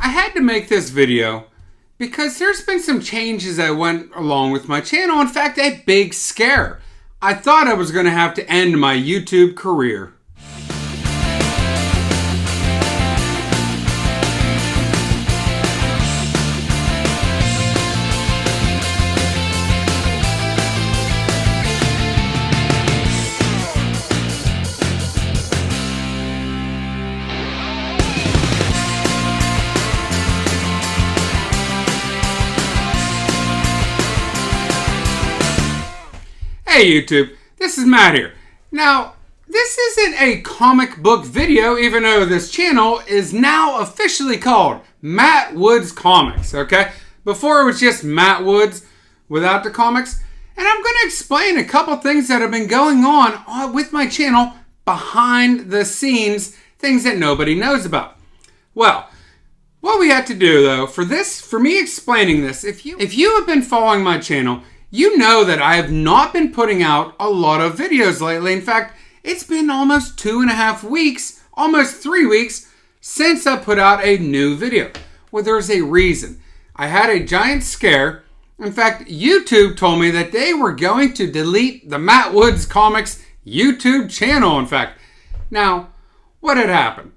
I had to make this video because there's been some changes that went along with my channel. In fact, a big scare. I thought I was going to have to end my YouTube career. Hey YouTube, this is Matt here. Now, this isn't a comic book video, even though this channel is now officially called Matt Woods Comics, okay? Before it was just Matt Woods without the comics. And I'm going to explain a couple things that have been going on with my channel behind the scenes, things that nobody knows about. Well, what we have to do though, for me explaining this, if you have been following my channel, you know that I have not been putting out a lot of videos lately. In fact, it's been almost 2.5 weeks, almost 3 weeks, since I put out a new video. Well, there's a reason. I had a giant scare. In fact, YouTube told me that they were going to delete the Matt Woods Comics YouTube channel, in fact. Now, what had happened?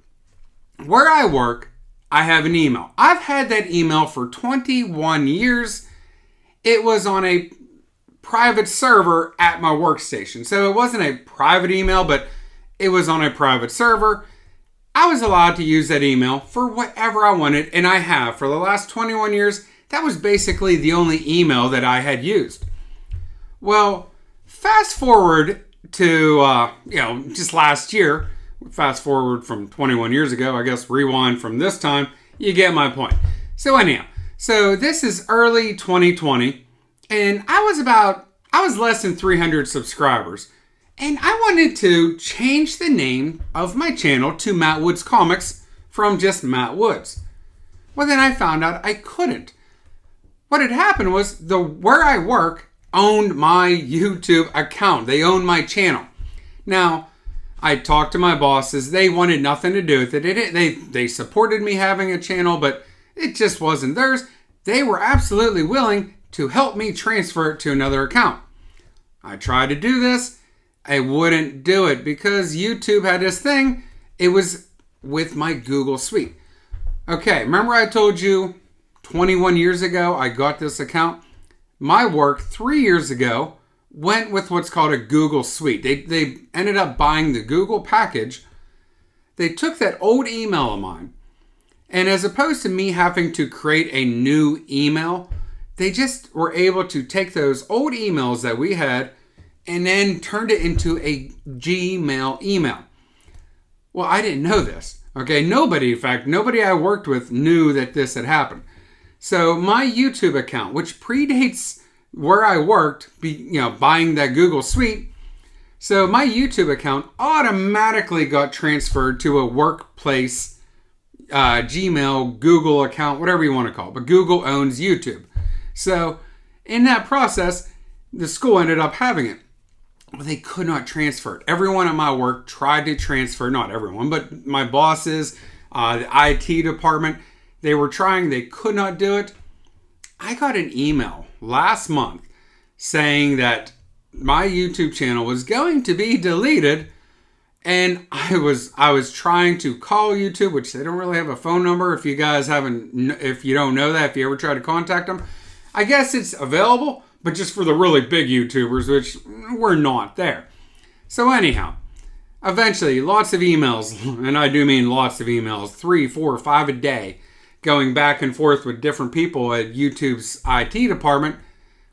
Where I work, I have an email. I've had that email for 21 years. It was on a private server at my workstation. So it wasn't a private email, but it was on a private server. I was allowed to use that email for whatever I wanted, and I have. For the last 21 years, that was basically the only email that I had used. Well, fast forward to, just last year, fast forward from 21 years ago, I guess rewind from this time, you get my point. So anyhow, so this is early 2020, and I was less than 300 subscribers, and I wanted to change the name of my channel to Matt Woods Comics from just Matt Woods. Well, then I found out I couldn't. What had happened was where I work owned my YouTube account. They owned my channel. Now, I talked to my bosses. They wanted nothing to do with it. They supported me having a channel, but it just wasn't theirs. They were absolutely willing to help me transfer it to another account. I tried to do this. I wouldn't do it because YouTube had this thing. It was with my Google Suite. Okay, remember I told you 21 years ago I got this account? My work 3 years ago went with what's called a Google Suite. They ended up buying the Google package. They took that old email of mine, and as opposed to me having to create a new email, they just were able to take those old emails that we had and then turned it into a Gmail email. Well, I didn't know this. Okay, nobody I worked with knew that this had happened. So my YouTube account, which predates where I worked, buying that Google Suite, so my YouTube account automatically got transferred to a workplace Gmail, Google account, whatever you want to call it. But Google owns YouTube. So in that process, the school ended up having it. Well, they could not transfer it. Everyone at my work tried to transfer, not everyone, but my bosses, the IT department, they were trying, they could not do it. I got an email last month saying that my YouTube channel was going to be deleted. And I was trying to call YouTube, which they don't really have a phone number. If you don't know that, if you ever try to contact them, I guess it's available, but just for the really big YouTubers, which we're not there. So anyhow, eventually lots of emails, and I do mean lots of emails, 3, 4, 5 a day, going back and forth with different people at YouTube's IT department.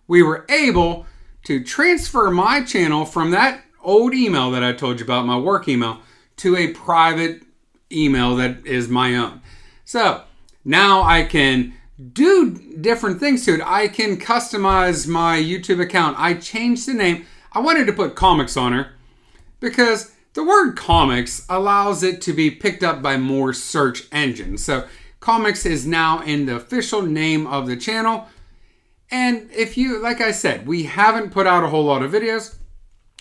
We were able to transfer my channel from that old email that I told you about, my work email, to a private email that is my own. So now I can do different things to it. I can customize my YouTube account. I changed the name. I wanted to put comics on her because the word comics allows it to be picked up by more search engines. So comics is now in the official name of the channel. And if you, like I said, we haven't put out a whole lot of videos.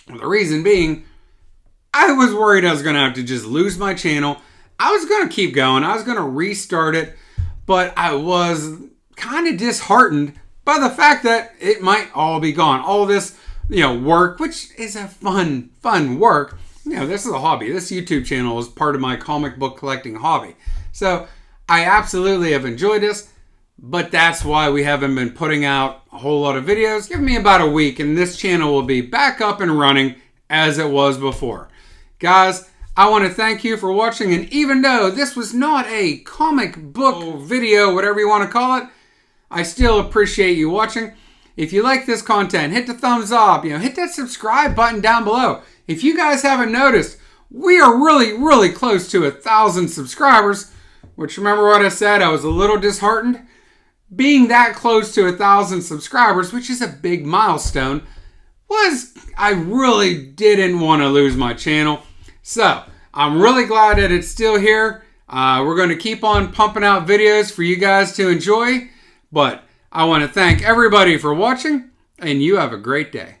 The reason being, I was worried I was going to have to just lose my channel. I was going to keep going. I was going to restart it. but I was kind of disheartened by the fact that it might all be gone. All this, work, which is a fun work. This is a hobby. This YouTube channel is part of my comic book collecting hobby. So I absolutely have enjoyed this, but that's why we haven't been putting out a whole lot of videos. Give me about a week and this channel will be back up and running as it was before. Guys, I want to thank you for watching, and even though this was not a comic book video, whatever you want to call it, I still appreciate you watching. If you like this content, hit the thumbs up, hit that subscribe button down below. If you guys haven't noticed, we are really close to 1,000 subscribers, which, remember what I said, I was a little disheartened. Being that close to 1,000 subscribers, which is a big milestone, I really didn't want to lose my channel. So I'm really glad that it's still here. We're going to keep on pumping out videos for you guys to enjoy. But I want to thank everybody for watching, and you have a great day.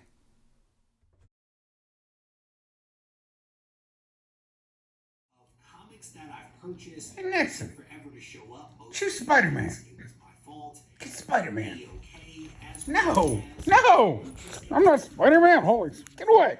Comics that I've purchased Hey, Nixon, forever to show up. choose Spider-Man. It was my fault. Get Spider-Man. Okay, No, I'm not Spider-Man. Holy, get away.